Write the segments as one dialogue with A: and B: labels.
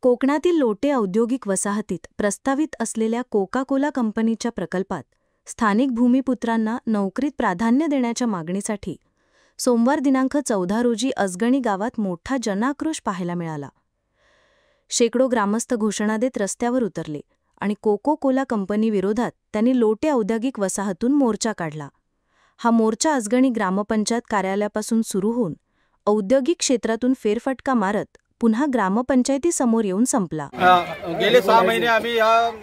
A: कोकणातील लोटे औद्योगिक वसाहतीत प्रस्तावित असलेल्या कोका कोला कंपनीच्या प्रकल्पात स्थानिक भूमिपुत्रांना नोकरीत प्राधान्य देण्याच्या मागणीसाठी सोमवार दिनांक 14 रोजी असगणी गावात मोठा जनाक्रोश पाहायला मिळाला. शेकडो ग्रामस्थ घोषणा देत रस्त्यावर उतरले आणि कोको कोला कंपनीविरोधात त्यांनी लोटे औद्योगिक वसाहतून मोर्चा काढला. हा मोर्चा असगणी ग्रामपंचायत कार्यालयापासून सुरू होऊन औद्योगिक क्षेत्रातून फेरफटका मारत पुन्हा ग्रामपंचायतीसमोर येऊन संपला.
B: गेले 6 महिने आम्ही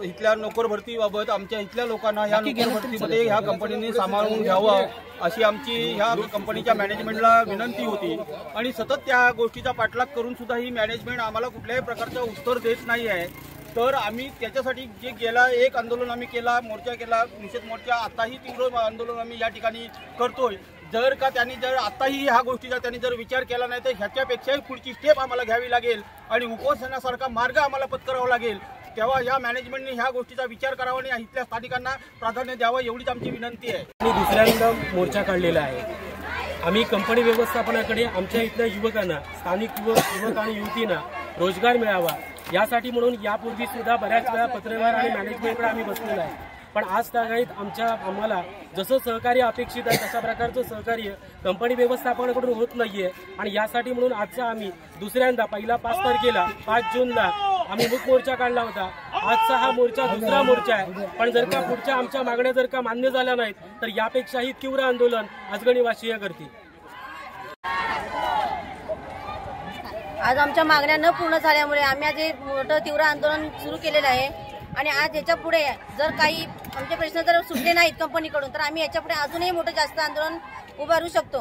B: इथल्या नोकर भरतीबाबत आमच्या इथल्या लोकांना ह्या नोकर भरतीमध्ये ह्या कंपनीने सामावून घ्यावं अशी आमची ह्या कंपनीच्या मॅनेजमेंटला विनंती होती आणि सतत त्या गोष्टीचा पाठलाग करून सुद्धा ही मॅनेजमेंट आम्हाला कुठल्याही प्रकारचं उत्तर देत नाही आहे. तर आम्ही त्याच्यासाठी जे गेला एक आंदोलन आम्ही केला, मोर्चा केला, निषेध मोर्चा, आताही तीव्र आंदोलन आम्ही या ठिकाणी करतोय. जर का त्यांनी आताही ह्या गोष्टीचा त्यांनी विचार केला नाही तर ह्याच्यापेक्षाही पुढची स्टेप आम्हाला घ्यावी लागेल आणि उपोषणासारखा मार्ग आम्हाला पत्करावा लागेल. तेव्हा या मॅनेजमेंटने ह्या गोष्टीचा विचार करावा आणि इथल्या स्थानिकांना प्राधान्य द्यावं एवढीच आमची विनंती आहे.
C: मी दुसऱ्यांदा मोर्चा काढलेला आहे. आम्ही कंपनी व्यवस्थापनाकडे आमच्या इथल्या युवकांना, स्थानिक युवक आणि युवतींना रोजगार मिळावा यासाठी म्हणून यापूर्वी सुद्धा बऱ्याच वेळा पत्रव्यवहार आणि मॅनेजमेंटकडे आम्ही बसलेलो आहे. पण आज तागायत आम्हाला जसं सहकार्य अपेक्षित आहे तशा प्रकारचं सहकार्य कंपनी व्यवस्थापनाकडून होत नाहीये आणि यासाठी म्हणून आजचा आम्ही दुसऱ्यांदा पहिला 5 तारखेला 5 जूनला आम्ही मूक मोर्चा काढला होता. आजचा हा मोर्चा दुसरा मोर्चा आहे. पण जर का पुढच्या आमच्या मागण्या जर का मान्य झाल्या नाहीत तर यापेक्षाही तीव्र आंदोलन असगणीवासीय करतील.
D: आज आमच्या मागण्या न पूर्ण झाल्यामुळे आम्ही आज मोठं तीव्र आंदोलन सुरू केलेलं आहे आणि आज याच्या पुढे जर काही आमचे प्रश्न जर सुटले नाहीत कंपनीकडून तर आम्ही याच्या पुढे अजूनही मोठं जास्त आंदोलन उभारू शकतो.